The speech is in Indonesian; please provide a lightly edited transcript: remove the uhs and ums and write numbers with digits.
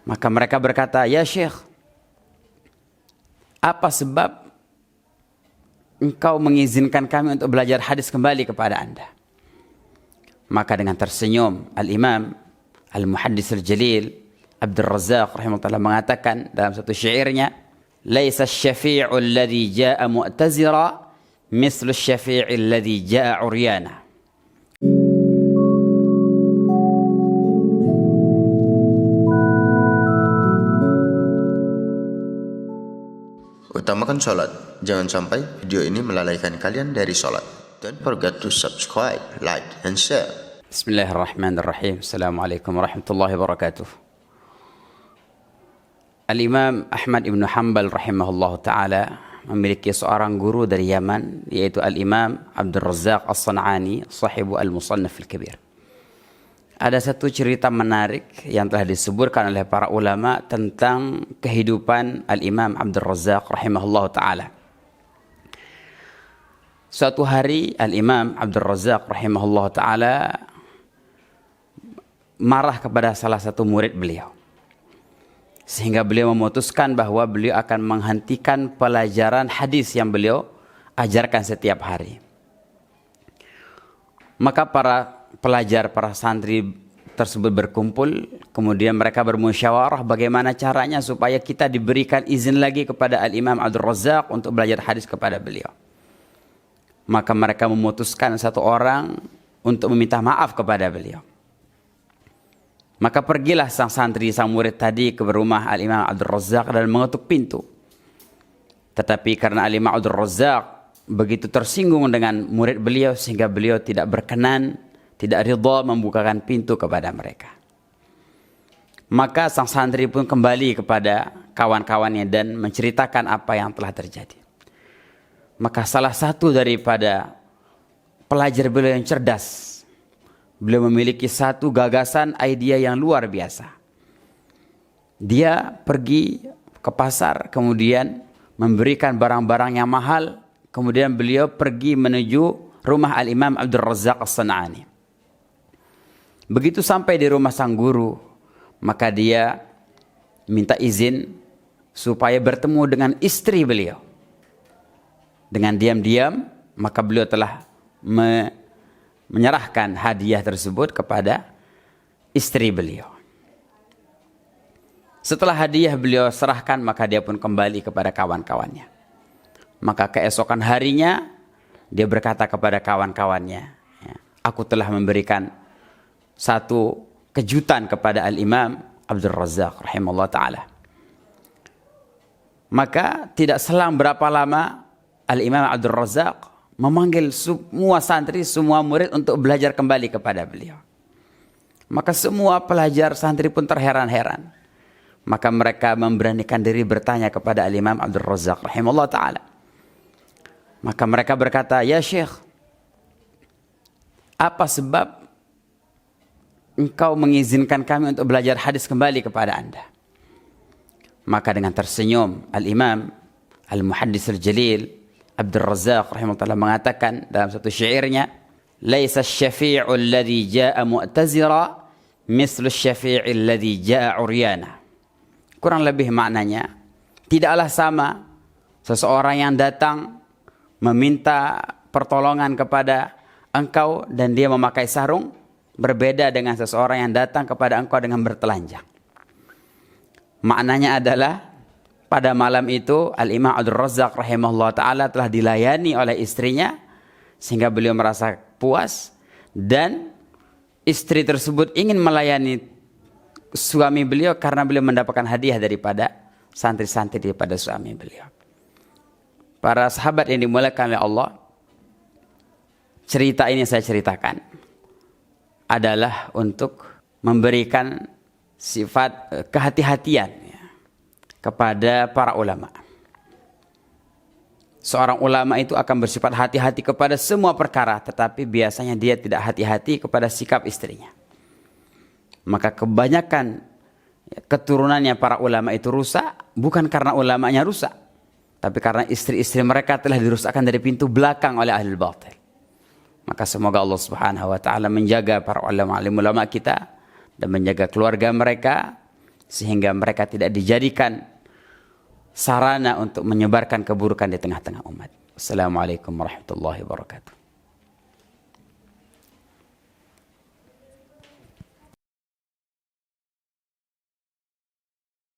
Maka mereka berkata, "Ya Syekh, apa sebab engkau mengizinkan kami untuk belajar hadis kembali kepada Anda?" Maka dengan tersenyum Al-Imam Al-Muhaddis Al-Jalil Abdul Razzaq rahimahullah mengatakan dalam satu syairnya, "Laisa asy-syafi'u alladhi jaa'a mu'tazira mislu asy-syafi'i alladhi jaa'a 'uryana." Utamakan sholat. Jangan sampai video ini melalaikan kalian dari sholat. Don't forget to subscribe, like, and share. Bismillahirrahmanirrahim. Assalamualaikum warahmatullahi wabarakatuh. Al-Imam Ahmad ibn Hanbal rahimahullah ta'ala memiliki seorang guru dari Yaman, yaitu Al-Imam Abdul Razzaq As-San'ani, sahibu Al-Musannaf Al-Kabir. Ada satu cerita menarik yang telah disebutkan oleh para ulama tentang kehidupan Al-Imam Abdul Razzaq rahimahullah ta'ala. Suatu hari Al-Imam Abdul Razzaq rahimahullah ta'ala marah kepada salah satu murid beliau, sehingga beliau memutuskan bahwa beliau akan menghentikan pelajaran hadis yang beliau ajarkan setiap hari. Maka para santri tersebut berkumpul, kemudian mereka bermusyawarah bagaimana caranya supaya kita diberikan izin lagi kepada Al-Imam Abdul Razzaq untuk belajar hadis kepada beliau. Maka mereka memutuskan satu orang untuk meminta maaf kepada beliau. Maka pergilah sang murid tadi ke rumah Al-Imam Abdul Razzaq dan mengetuk pintu. Tetapi karena Al-Imam Abdul Razzaq begitu tersinggung dengan murid beliau, sehingga beliau tidak berkenan, tidak ridha membukakan pintu kepada mereka. Maka sang santri pun kembali kepada kawan-kawannya dan menceritakan apa yang telah terjadi. Maka salah satu daripada pelajar beliau yang cerdas, beliau memiliki satu gagasan, idea yang luar biasa. Dia pergi ke pasar, kemudian memberikan barang-barang yang mahal, kemudian beliau pergi menuju rumah Al-Imam Abdul Razzaq As-San'ani. Begitu sampai di rumah sang guru, maka dia minta izin supaya bertemu dengan istri beliau. Dengan diam-diam, maka beliau telah menyerahkan hadiah tersebut kepada istri beliau. Setelah hadiah beliau serahkan, maka dia pun kembali kepada kawan-kawannya. Maka keesokan harinya, dia berkata kepada kawan-kawannya, "Aku telah memberikan satu kejutan kepada Al-Imam Abdul Razzaq rahimahullah ta'ala." Maka tidak selang berapa lama Al-Imam Abdul Razzaq memanggil semua santri, semua murid untuk belajar kembali kepada beliau. Maka semua pelajar santri pun terheran-heran. Maka mereka memberanikan diri bertanya kepada Al-Imam Abdul Razzaq rahimahullah ta'ala. Maka mereka berkata, "Ya Syekh, apa sebab engkau mengizinkan kami untuk belajar hadis kembali kepada Anda?" Maka dengan tersenyum Al-Imam Al-Muhaddis Al-Jalil Abdul Razzaq rahimahullah mengatakan dalam satu syairnya, "Laisa asy-syafi'u alladhi jaa'a mu'tazira mislu asy-syafi'i alladhi jaa'a 'uryana." Kurang lebih maknanya, tidaklah sama seseorang yang datang meminta pertolongan kepada engkau dan dia memakai sarung, berbeda dengan seseorang yang datang kepada engkau dengan bertelanjang. Maknanya adalah pada malam itu Al-Imam Abdul Razzaq rahimahullah ta'ala telah dilayani oleh istrinya, sehingga beliau merasa puas, dan istri tersebut ingin melayani suami beliau karena beliau mendapatkan hadiah daripada santri-santri daripada suami beliau. Para sahabat yang dimuliakan oleh Allah, cerita ini saya ceritakan adalah untuk memberikan sifat kehati-hatian kepada para ulama. Seorang ulama itu akan bersifat hati-hati kepada semua perkara, tetapi biasanya dia tidak hati-hati kepada sikap istrinya. Maka kebanyakan keturunannya para ulama itu rusak, bukan karena ulamanya rusak, tapi karena istri-istri mereka telah dirusakkan dari pintu belakang oleh ahli batil. Maka semoga Allah Subhanahu wa taala menjaga para ulama kita dan menjaga keluarga mereka, sehingga mereka tidak dijadikan sarana untuk menyebarkan keburukan di tengah-tengah umat. Assalamualaikum warahmatullahi wabarakatuh.